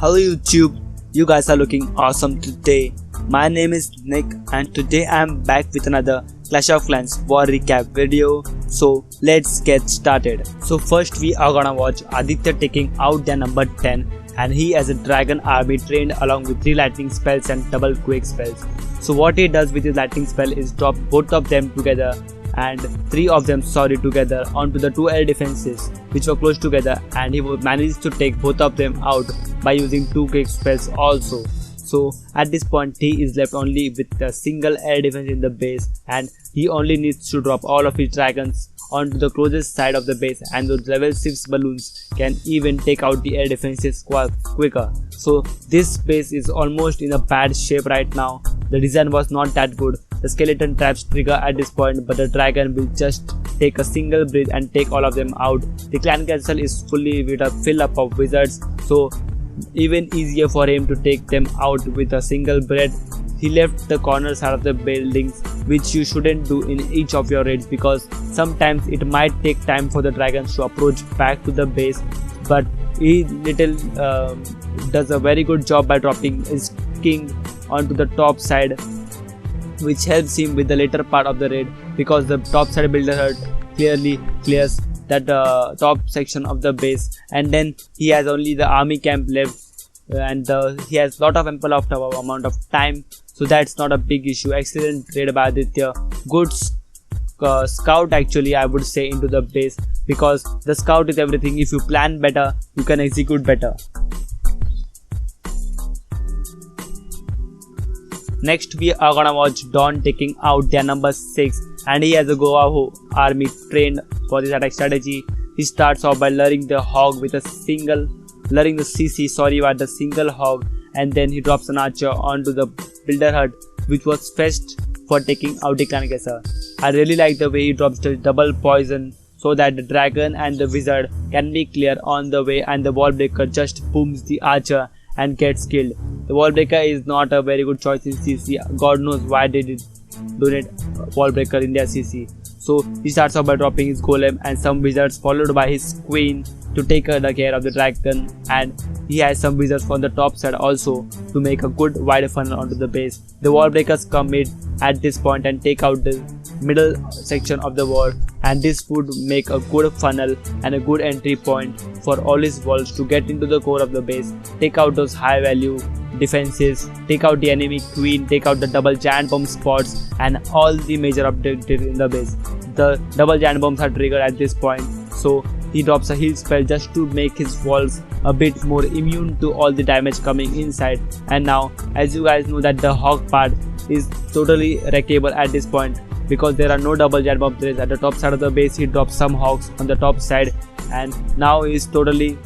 Hello YouTube, you guys are looking awesome today. My name is Nick and today I am back with another Clash of Clans War recap video. So let's get started. So first we are gonna watch Aditya taking out their number 10, and he has a dragon army trained along with 3 lightning spells and double quake spells. So what he does with his lightning spell is drop both of them together and 3 of them together onto the 2 air defenses which were close together, and he managed to take both of them out by using 2 quake spells also. So at this point he is left only with a single air defense in the base, and he only needs to drop all of his dragons onto the closest side of the base, and those level 6 balloons can even take out the air defenses quicker. So this base is almost in a bad shape right now. The design was not that good. The skeleton traps trigger at this point, but the dragon will just take a single breath and take all of them out. The clan castle is fully filled up of wizards, so even easier for him to take them out with a single breath. He left the corner side of the buildings, which you shouldn't do in each of your raids because sometimes it might take time for the dragons to approach back to the base, but he does a very good job by dropping his king onto the top side, which helps him with the later part of the raid because the top side builder hurt clearly clears that top section of the base, and then he has only the army camp left, and he has lot of ample amount of time, so that's not a big issue. Excellent raid by Aditya. Good scout actually, I would say, into the base, because the scout is everything. If you plan better, you can execute better. Next we are gonna watch Dawn taking out their number 6, and he has a Goa army trained for this attack strategy. He starts off by luring the hog with a luring the CC by the single hog, and then he drops an archer onto the builder hut, which was fetched for taking out the clan castle. I really like the way he drops the double poison so that the dragon and the wizard can be clear on the way, and the wall breaker just booms the archer and gets killed. The wall breaker is not a very good choice in CC. God knows why they did donate wall breaker in their CC. So he starts off by dropping his golem and some wizards, followed by his queen to take care of the dragon, and he has some wizards from the top side also to make a good wide funnel onto the base. The wall breakers come in at this point and take out the middle section of the wall, and this would make a good funnel and a good entry point for all his walls to get into the core of the base, take out those high value defenses, take out the enemy queen, take out the double giant bomb spots and all the major objectives in the base. The double giant bombs are triggered at this point, so he drops a heal spell just to make his walls a bit more immune to all the damage coming inside. And now, as you guys know, that the hog part is totally wreckable at this point because there are no double giant bomb threats at the top side of the base. He drops some hogs on the top side, and now he is totally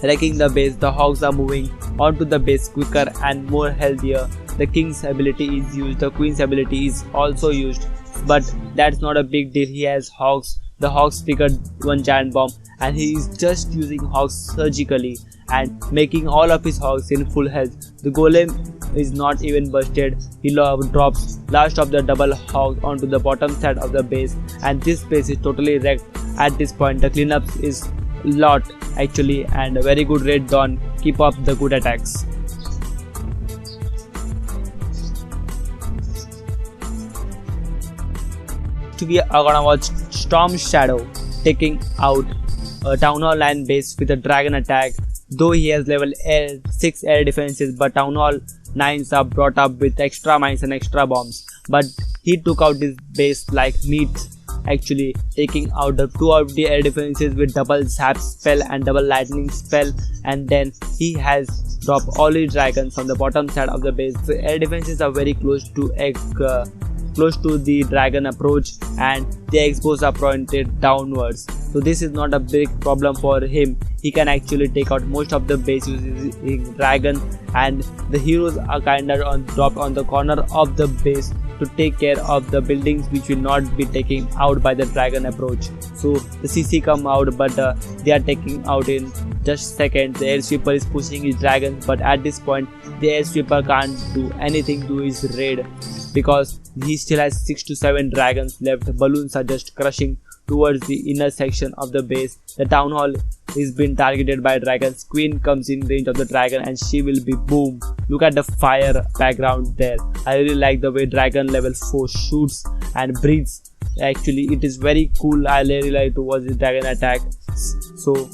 wrecking the base. The hogs are moving onto the base quicker and more healthier. The king's ability is used, the queen's ability is also used, but that's not a big deal. He has hogs. The hogs triggered one giant bomb, and he is just using hogs surgically and making all of his hogs in full health. The golem is not even busted. He drops last of the double hog onto the bottom side of the base, and this base is totally wrecked at this point. The cleanups is a lot actually, and a very good raid Dawn. Keep up the good attacks. We are gonna watch Storm Shadow taking out a Town Hall 9 base with a dragon attack. Though he has level 6 air defenses, but Town Hall 9s are brought up with extra mines and extra bombs. But he took out this base like meat, actually taking out the 2 of the air defenses with double zap spell and double lightning spell, and then he has dropped all his dragons on the bottom side of the base. The air defenses are very close to the dragon approach, and the X-bows are pointed downwards, so this is not a big problem for him. He can actually take out most of the base using his dragon, and the heroes are kinda dropped on the corner of the base to take care of the buildings which will not be taken out by the dragon approach. So the CC come out, but they are taking out in just seconds. The air sweeper is pushing his dragons, but at this point the air sweeper can't do anything to his raid because he still has 6 to 7 dragons left. Balloons are just crushing towards the inner section of the base. The town hall is being targeted by dragons. Queen comes in range of the dragon and she will be boom. Look at the fire background there. I really like the way dragon level 4 shoots and breathes. Actually it is very cool. I really like to watch the dragon attack. So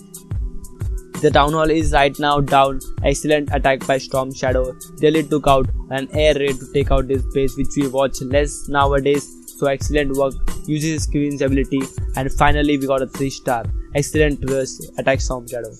the town hall is right now down. Excellent attack by Storm Shadow. Really took out an air raid to take out this base, which we watch less nowadays. So excellent work. Uses Queen's ability, and finally we got a 3-star. Excellent attack Storm Shadow.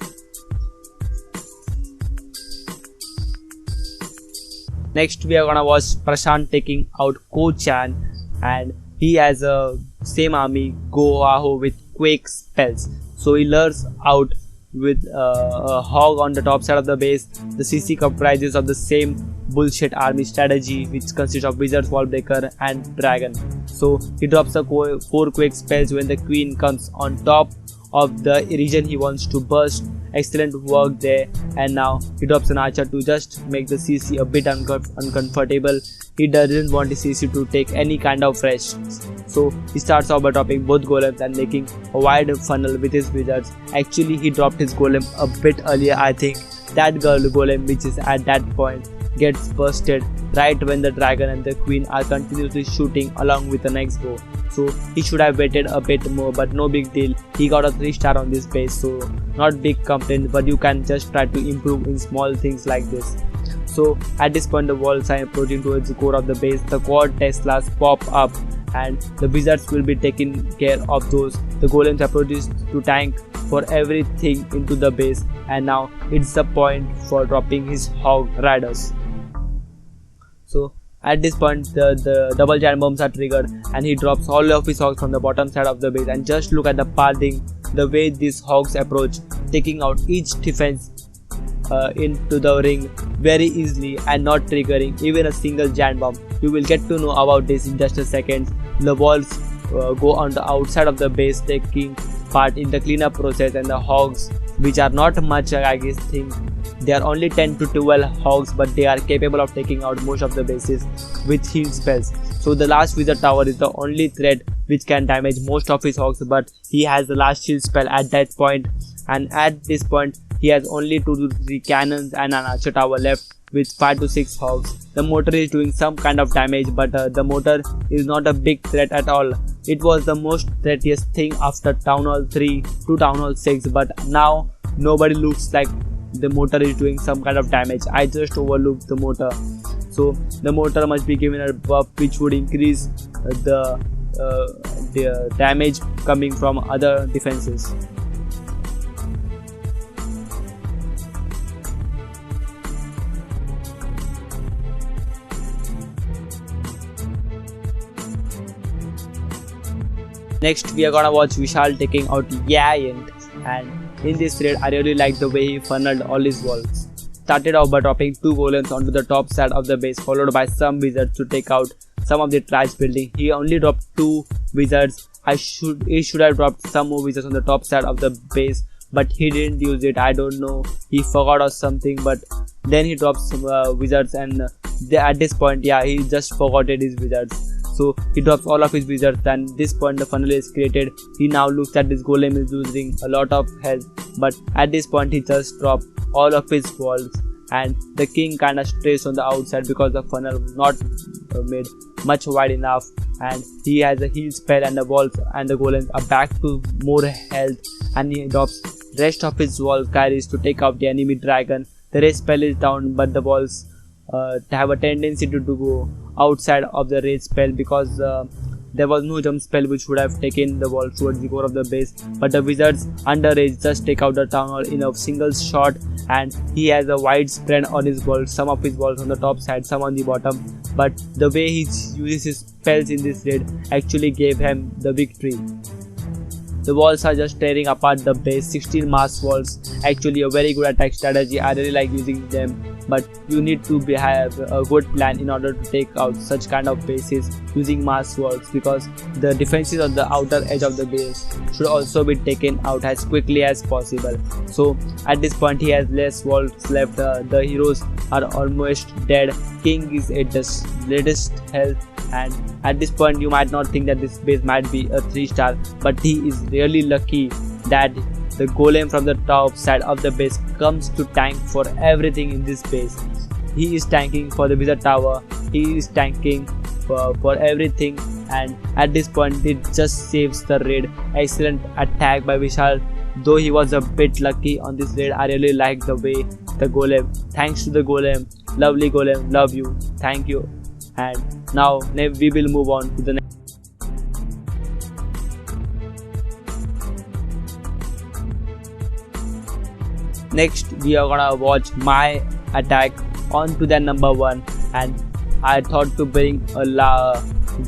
Next we are gonna watch Prashant taking out Ko-chan, and he has a same army Go-Aho with Quake spells. So he lures out with a hog on the top side of the base. The CC comprises of the same bullshit army strategy, which consists of wizards, wall breaker and dragon. So he drops the 4 Quake spells when the queen comes on top of the region he wants to burst. Excellent work there. And now he drops an archer to just make the CC a bit uncomfortable. He doesn't want the CC to take any kind of rest. So he starts off by dropping both golems and making a wide funnel with his wizards. Actually he dropped his golem a bit earlier. I think that golem, which is at that point, gets bursted right when the dragon and the queen are continuously shooting along with the next go. So he should have waited a bit more, but no big deal. He got a 3-star on this base, so not big complaint, but you can just try to improve in small things like this. So at this point the walls are approaching towards the core of the base. The quad Teslas pop up and the wizards will be taking care of those. The golems approaches to tank for everything into the base, and now it's the point for dropping his hog riders. So at this point the double giant bombs are triggered and he drops all of his hogs from the bottom side of the base. And just look at the pathing, the way these hogs approach, taking out each defense into the ring very easily and not triggering even a single giant bomb. You will get to know about this in just a second. The walls go on the outside of the base, taking part in the cleanup process, and the hogs, which are not much, I guess think they are only 10 to 12 hogs, but they are capable of taking out most of the bases with heal spells. So the last wizard tower is the only threat which can damage most of his hogs, but he has the last shield spell at that point, and at this point he has only 2 to 3 cannons and an archer tower left with 5 to 6 hogs. The mortar is doing some kind of damage, but the mortar is not a big threat at all. It was the most threatiest thing after Town Hall 3 to Town Hall 6, but now nobody looks like the mortar is doing some kind of damage. I just overlooked the mortar. So the mortar must be given a buff which would increase the damage coming from other defenses. Next we are gonna watch Vishal taking out Yawnathan, and in this raid I really like the way he funneled all his walls. Started off by dropping 2 golems onto the top side of the base, followed by some wizards to take out some of the trash building. He only dropped 2 wizards. He should have dropped some more wizards on the top side of the base, but he didn't use it. I don't know, he forgot or something, but then he dropped some wizards, and at this point, yeah, he just forgot his wizards. So he drops all of his wizards, and at this point the funnel is created. He now looks at this golem is losing a lot of health, but at this point he just dropped all of his walls, and the king kinda stays on the outside because the funnel was not made much wide enough, and he has a heal spell, and the walls and the golems are back to more health, and he drops rest of his wall carries to take out the enemy dragon. The rest spell is down, but the walls have a tendency to go outside of the rage spell because there was no jump spell which would have taken the wall towards the core of the base, but the wizards under rage just take out the town hall in a single shot, and he has a wide spread on his walls, some of his walls on the top side, some on the bottom, but the way he uses his spells in this raid actually gave him the victory. The walls are just tearing apart the base. 16 mass walls, actually a very good attack strategy. I really like using them, but you need to have a good plan in order to take out such kind of bases using mass walls, because the defenses on the outer edge of the base should also be taken out as quickly as possible. So at this point he has less walls left. The heroes are almost dead. King is at the latest health, and at this point you might not think that this base might be a 3-star, but he is really lucky that the golem from the top side of the base comes to tank for everything in this base. He is tanking for the wizard tower, he is tanking for everything, and at this point it just saves the raid. Excellent attack by Vishal. Though he was a bit lucky on this raid, I really like the way the golem, thanks to the golem, lovely golem, love you, thank you. And now we will move on to the next. Next we are gonna watch my attack on to the number 1, and I thought to bring a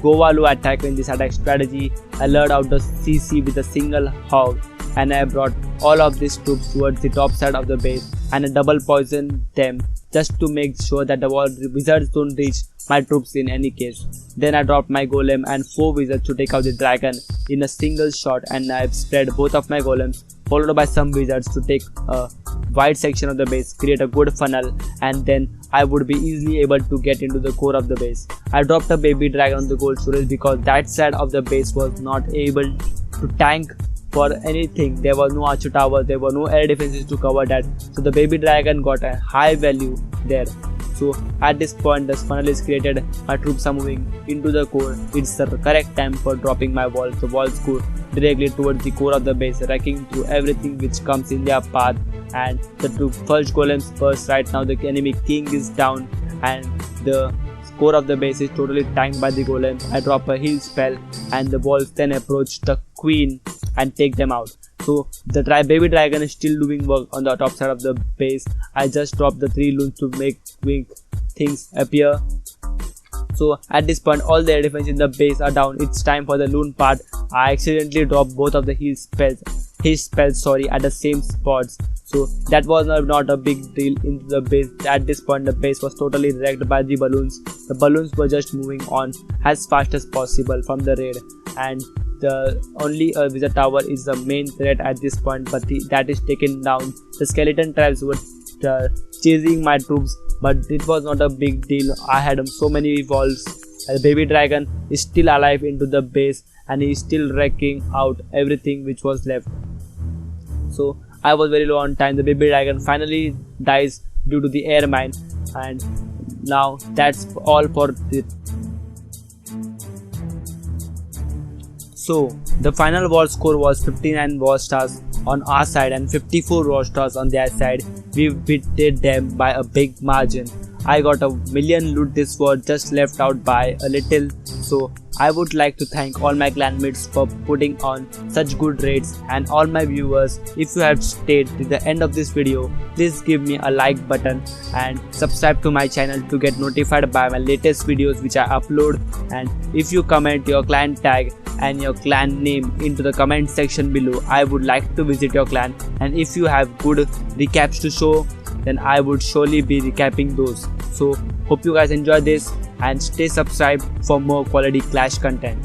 Govalu attack in this attack strategy. I lured out the CC with a single hog, and I brought all of these troops towards the top side of the base, and I double poisoned them just to make sure that the wizards don't reach my troops in any case. Then I dropped my golem and 4 wizards to take out the dragon in a single shot, and I've spread both of my golems followed by some wizards to take a wide section of the base, create a good funnel, and then I would be easily able to get into the core of the base. I dropped a baby dragon on the gold storage because that side of the base was not able to tank for anything. There was no archer tower, there were no air defenses to cover that, so the baby dragon got a high value there. So at this point the funnel is created, my troops are moving into the core. It's the correct time for dropping my walls. The walls go directly towards the core of the base, wrecking through everything which comes in their path, and the two first golems first. Right now the enemy king is down and the core of the base is totally tanked by the golem. I drop a heal spell, and the walls then approach the queen and take them out. So the baby dragon is still doing work on the top side of the base. I just dropped the 3 loons to make things appear. So at this point all the air defense in the base are down. It's time for the loon part. I accidentally dropped both of the his spells at the same spots, so that was not a big deal into the base. At this point the base was totally wrecked by the balloons. The balloons were just moving on as fast as possible from the raid, and the only wizard tower is the main threat at this point, but that is taken down. The skeleton tribes were chasing my troops, but it was not a big deal. I had so many walls. The baby dragon is still alive into the base, and he is still wrecking out everything which was left. So I was very low on time. The baby dragon finally dies due to the air mine, and now that's all for it. So the final war score was 59 war stars on our side and 54 war stars on their side. We beat them by a big margin. I got a million loot. This war just left out by a little. So I would like to thank all my clanmates for putting on such good raids, and all my viewers. If you have stayed to the end of this video, please give me a like button and subscribe to my channel to get notified by my latest videos which I upload. And if you comment your clan tag and your clan name into the comment section below, I would like to visit your clan, and if you have good recaps to show, then I would surely be recapping those. So hope you guys enjoy this and stay subscribed for more quality Clash content.